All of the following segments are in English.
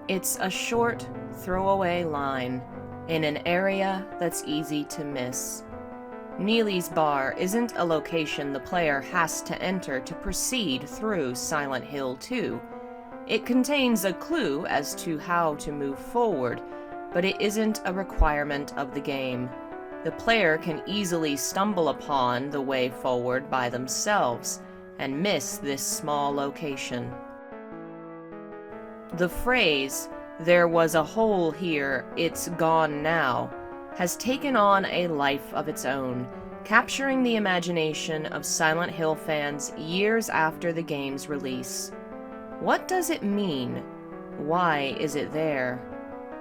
It's a short, throwaway line in an area that's easy to miss. Neely's Bar isn't a location the player has to enter to proceed through Silent Hill 2. It contains a clue as to how to move forward, but it isn't a requirement of the game. The player can easily stumble upon the way forward by themselves and miss this small location. The phrase, "There was a hole here, it's gone now," has taken on a life of its own, capturing the imagination of Silent Hill fans years after the game's release. What does it mean? Why is it there?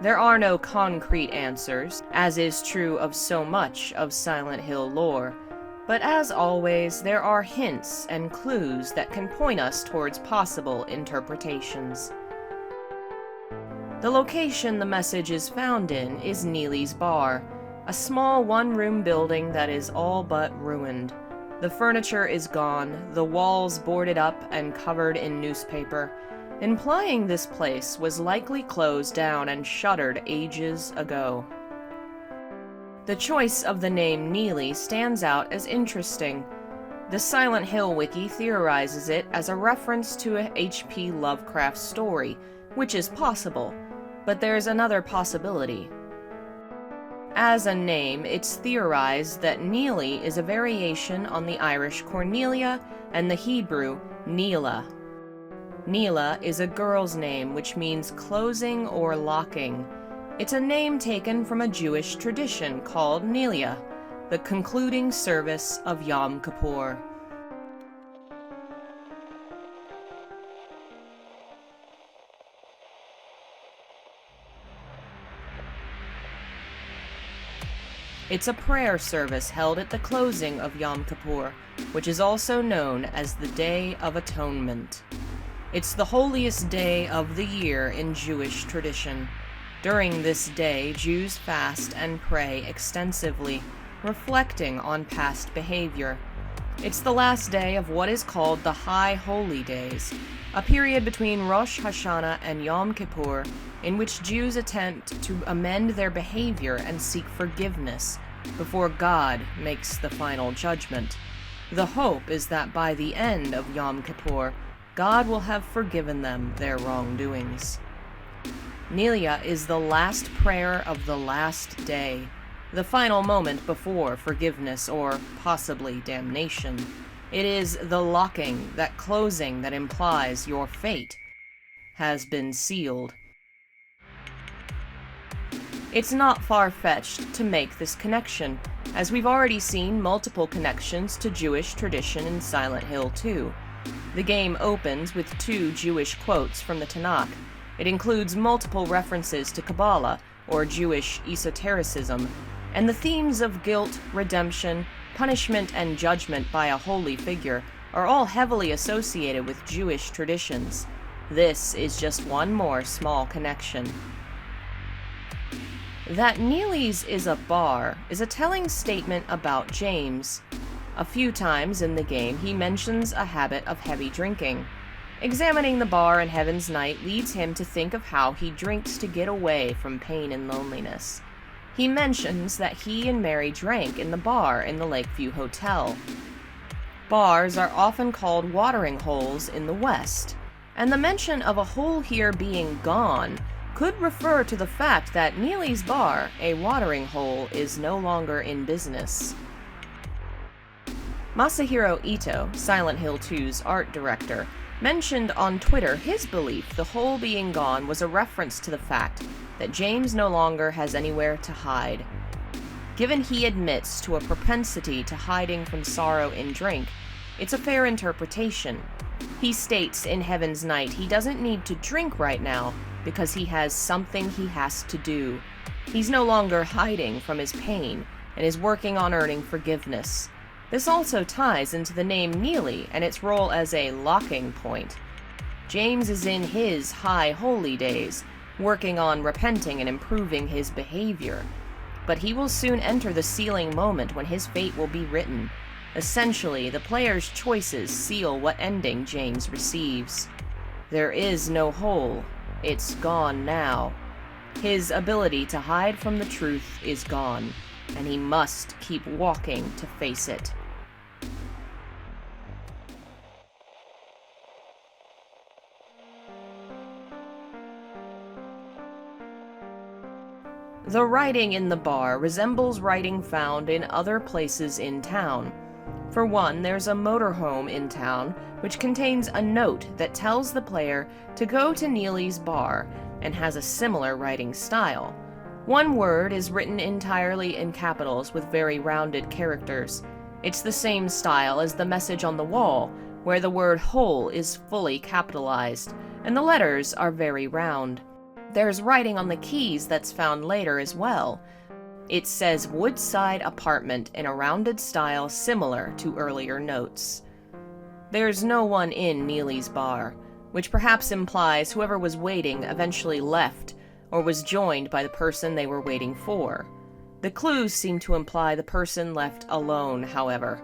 There are no concrete answers, as is true of so much of Silent Hill lore, but as always, there are hints and clues that can point us towards possible interpretations. The location the message is found in is Neely's Bar, a small one-room building that is all but ruined. The furniture is gone, the walls boarded up and covered in newspaper, implying this place was likely closed down and shuttered ages ago. The choice of the name Neely stands out as interesting. The Silent Hill wiki theorizes it as a reference to a H.P. Lovecraft story, which is possible, but there's another possibility. As a name, it's theorized that Neely is a variation on the Irish Cornelia and the Hebrew Neela. Neela is a girl's name which means closing or locking. It's a name taken from a Jewish tradition called Nelia, the concluding service of Yom Kippur. It's a prayer service held at the closing of Yom Kippur, which is also known as the Day of Atonement. It's the holiest day of the year in Jewish tradition. During this day, Jews fast and pray extensively, reflecting on past behavior. It's the last day of what is called the High Holy Days, a period between Rosh Hashanah and Yom Kippur in which Jews attempt to amend their behavior and seek forgiveness before God makes the final judgment. The hope is that by the end of Yom Kippur, God will have forgiven them their wrongdoings. Nelia is the last prayer of the last day, the final moment before forgiveness or possibly damnation. It is the locking, that closing that implies your fate has been sealed. It's not far-fetched to make this connection, as we've already seen multiple connections to Jewish tradition in Silent Hill 2. The game opens with 2 Jewish quotes from the Tanakh. It includes multiple references to Kabbalah, or Jewish esotericism, and the themes of guilt, redemption, punishment, and judgment by a holy figure are all heavily associated with Jewish traditions. This is just one more small connection. That Neely's is a bar is a telling statement about James. A few times in the game, he mentions a habit of heavy drinking. Examining the bar in Heaven's Night leads him to think of how he drinks to get away from pain and loneliness. He mentions that he and Mary drank in the bar in the Lakeview Hotel. Bars are often called watering holes in the West, and the mention of a hole here being gone could refer to the fact that Neely's Bar, a watering hole, is no longer in business. Masahiro Ito, Silent Hill 2's art director, mentioned on Twitter his belief the hole being gone was a reference to the fact that James no longer has anywhere to hide. Given he admits to a propensity to hiding from sorrow in drink, it's a fair interpretation. He states in Heaven's Night he doesn't need to drink right now because he has something he has to do. He's no longer hiding from his pain and is working on earning forgiveness. This also ties into the name Neely and its role as a locking point. James is in his high holy days, working on repenting and improving his behavior. But he will soon enter the sealing moment when his fate will be written. Essentially, the player's choices seal what ending James receives. There is no hole, it's gone now. His ability to hide from the truth is gone, and he must keep walking to face it. The writing in the bar resembles writing found in other places in town. For one, there's a motorhome in town which contains a note that tells the player to go to Neely's bar and has a similar writing style. One word is written entirely in capitals with very rounded characters. It's the same style as the message on the wall, where the word hole is fully capitalized, and the letters are very round. There's writing on the keys that's found later as well. It says Woodside Apartment in a rounded style similar to earlier notes. There's no one in Neely's bar, which perhaps implies whoever was waiting eventually left or was joined by the person they were waiting for. The clues seem to imply the person left alone, however.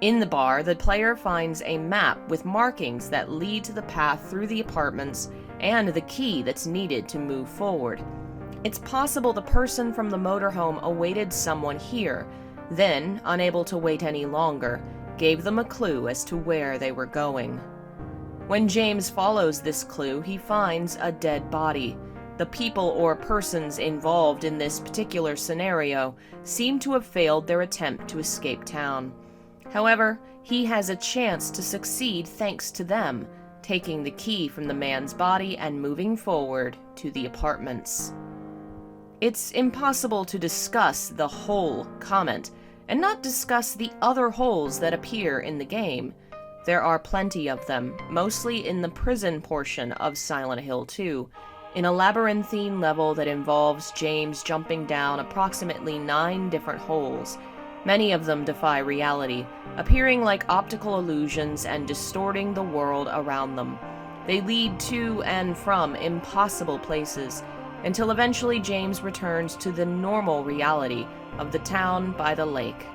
In the bar, the player finds a map with markings that lead to the path through the apartments and the key that's needed to move forward. It's possible the person from the motorhome awaited someone here, then, unable to wait any longer, gave them a clue as to where they were going. When James follows this clue, he finds a dead body. The people or persons involved in this particular scenario seem to have failed their attempt to escape town. However, he has a chance to succeed thanks to them, taking the key from the man's body and moving forward to the apartments. It's impossible to discuss the hole comment and not discuss the other holes that appear in the game. There are plenty of them, mostly in the prison portion of Silent Hill 2, in a labyrinthine level that involves James jumping down approximately 9 different holes. Many of them defy reality, appearing like optical illusions and distorting the world around them. They lead to and from impossible places, until eventually James returns to the normal reality of the town by the lake.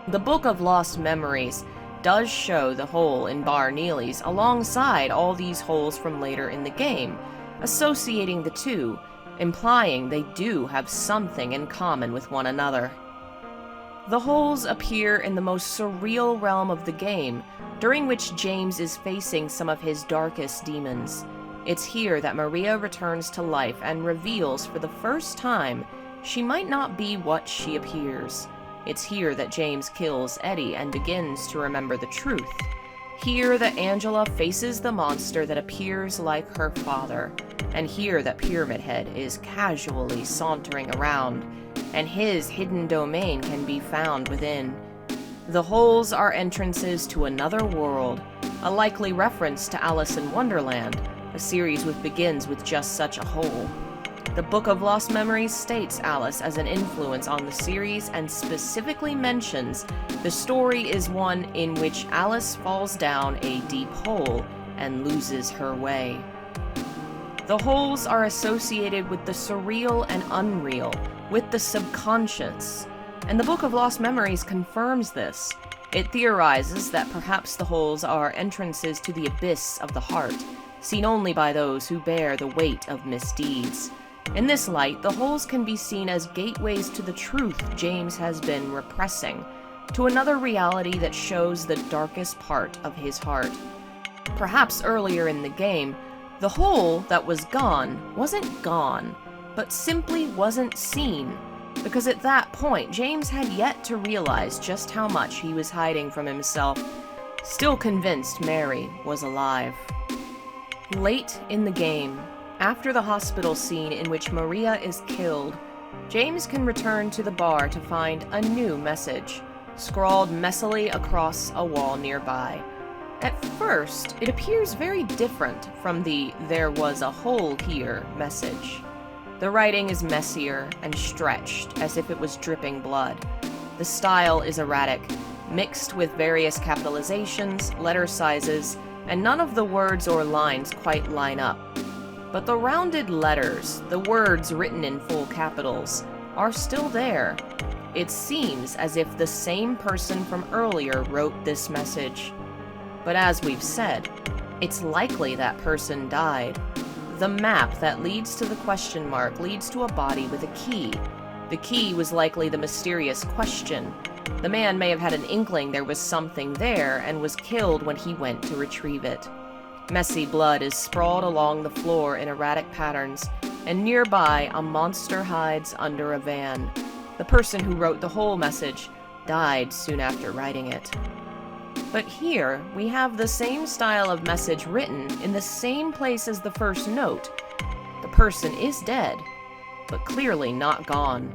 The Book of Lost Memories does show the hole in Bar Neely's alongside all these holes from later in the game, associating the two, implying they do have something in common with one another. The holes appear in the most surreal realm of the game, during which James is facing some of his darkest demons. It's here that Maria returns to life and reveals for the first time she might not be what she appears. It's here that James kills Eddie and begins to remember the truth. Here that Angela faces the monster that appears like her father, and here that Pyramid Head is casually sauntering around, and his hidden domain can be found within. The holes are entrances to another world, a likely reference to Alice in Wonderland, a series which begins with just such a hole. The Book of Lost Memories states Alice as an influence on the series and specifically mentions the story is one in which Alice falls down a deep hole and loses her way. The holes are associated with the surreal and unreal, with the subconscious, and the Book of Lost Memories confirms this. It theorizes that perhaps the holes are entrances to the abyss of the heart, seen only by those who bear the weight of misdeeds. In this light, the holes can be seen as gateways to the truth James has been repressing, to another reality that shows the darkest part of his heart. Perhaps earlier in the game, the hole that was gone wasn't gone, but simply wasn't seen, because at that point, James had yet to realize just how much he was hiding from himself, still convinced Mary was alive. Late in the game, after the hospital scene in which Maria is killed, James can return to the bar to find a new message, scrawled messily across a wall nearby. At first, it appears very different from the "there was a hole here" message. The writing is messier and stretched, as if it was dripping blood. The style is erratic, mixed with various capitalizations, letter sizes, and none of the words or lines quite line up. But the rounded letters, the words written in full capitals, are still there. It seems as if the same person from earlier wrote this message. But as we've said, it's likely that person died. The map that leads to the question mark leads to a body with a key. The key was likely the mysterious question. The man may have had an inkling there was something there and was killed when he went to retrieve it. Messy blood is sprawled along the floor in erratic patterns, and nearby a monster hides under a van. The person who wrote the whole message died soon after writing it. But here, we have the same style of message written in the same place as the first note. The person is dead, but clearly not gone.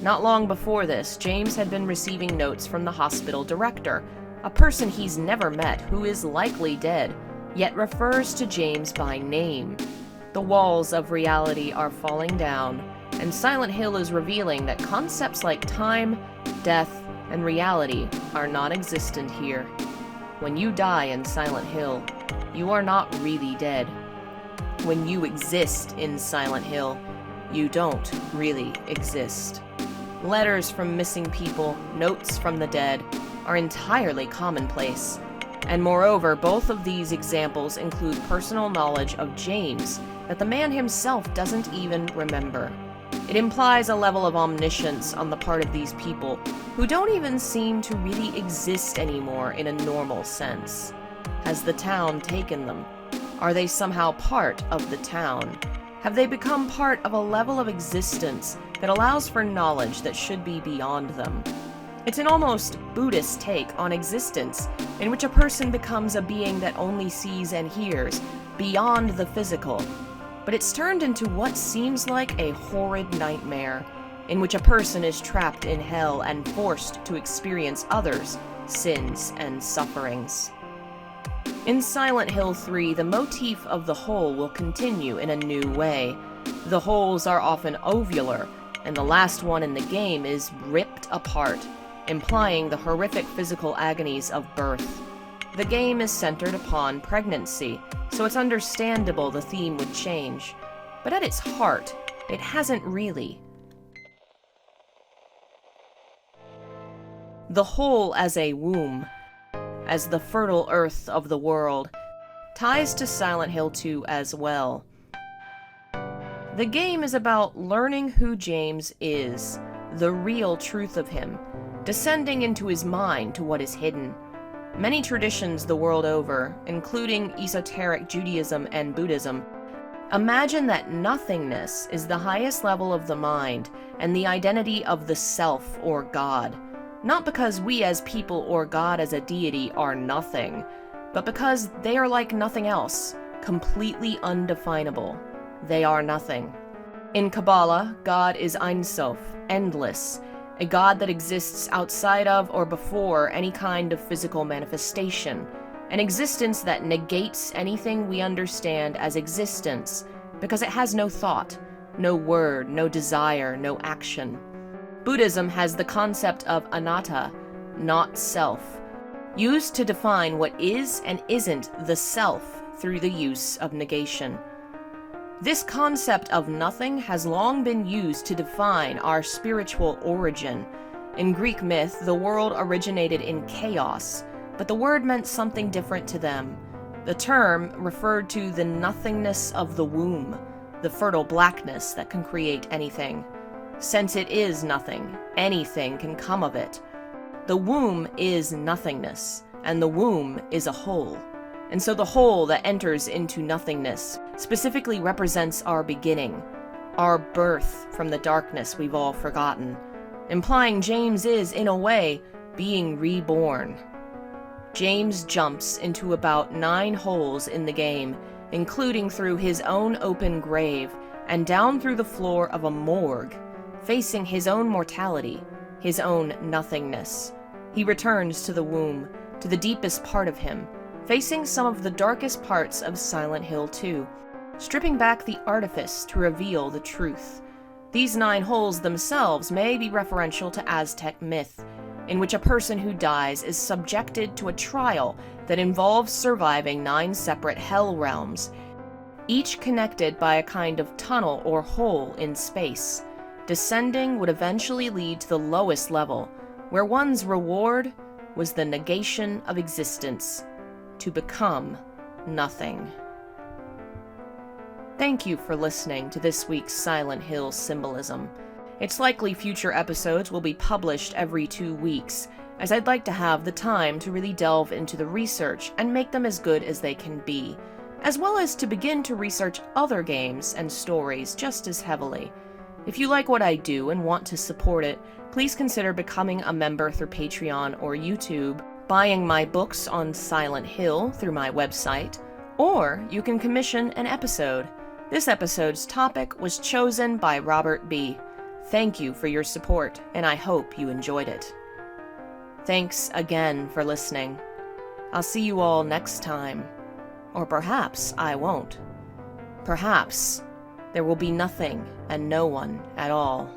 Not long before this, James had been receiving notes from the hospital director, a person he's never met who is likely dead, yet refers to James by name. The walls of reality are falling down, and Silent Hill is revealing that concepts like time, death, and reality are non-existent here. When you die in Silent Hill, you are not really dead. When you exist in Silent Hill, you don't really exist. Letters from missing people, notes from the dead, are entirely commonplace. And moreover, both of these examples include personal knowledge of James that the man himself doesn't even remember. It implies a level of omniscience on the part of these people, who don't even seem to really exist anymore in a normal sense. Has the town taken them? Are they somehow part of the town? Have they become part of a level of existence that allows for knowledge that should be beyond them? It's an almost Buddhist take on existence, in which a person becomes a being that only sees and hears, beyond the physical. But it's turned into what seems like a horrid nightmare, in which a person is trapped in hell and forced to experience others' sins and sufferings. In Silent Hill 3, the motif of the hole will continue in a new way. The holes are often ovular, and the last one in the game is ripped apart, implying the horrific physical agonies of birth. The game is centered upon pregnancy, so it's understandable the theme would change. But at its heart, it hasn't really. The hole as a womb, as the fertile earth of the world, ties to Silent Hill 2 as well. The game is about learning who James is, the real truth of him, descending into his mind to what is hidden. Many traditions the world over, including esoteric Judaism and Buddhism, imagine that nothingness is the highest level of the mind and the identity of the self or God. Not because we as people or God as a deity are nothing, but because they are like nothing else, completely undefinable. They are nothing. In Kabbalah, God is Ein Sof, endless, a God that exists outside of or before any kind of physical manifestation, an existence that negates anything we understand as existence because it has no thought, no word, no desire, no action. Buddhism has the concept of anatta, not self, used to define what is and isn't the self through the use of negation. This concept of nothing has long been used to define our spiritual origin. In Greek myth, the world originated in chaos, but the word meant something different to them. The term referred to the nothingness of the womb, the fertile blackness that can create anything. Since it is nothing, anything can come of it. The womb is nothingness, and the womb is a hole. And so the hole that enters into nothingness specifically represents our beginning, our birth from the darkness we've all forgotten, implying James is, in a way, being reborn. James jumps into about 9 holes in the game, including through his own open grave and down through the floor of a morgue, facing his own mortality, his own nothingness. He returns to the womb, to the deepest part of him, facing some of the darkest parts of Silent Hill 2, stripping back the artifice to reveal the truth. These 9 holes themselves may be referential to Aztec myth, in which a person who dies is subjected to a trial that involves surviving 9 separate hell realms, each connected by a kind of tunnel or hole in space. Descending would eventually lead to the lowest level, where one's reward was the negation of existence, to become nothing. Thank you for listening to this week's Silent Hill Symbolism. It's likely future episodes will be published every 2 weeks, as I'd like to have the time to really delve into the research and make them as good as they can be, as well as to begin to research other games and stories just as heavily. If you like what I do and want to support it, please consider becoming a member through Patreon or YouTube, buying my books on Silent Hill through my website, or you can commission an episode. This episode's topic was chosen by Robert B. Thank you for your support, and I hope you enjoyed it. Thanks again for listening. I'll see you all next time. Or perhaps I won't. Perhaps there will be nothing and no one at all.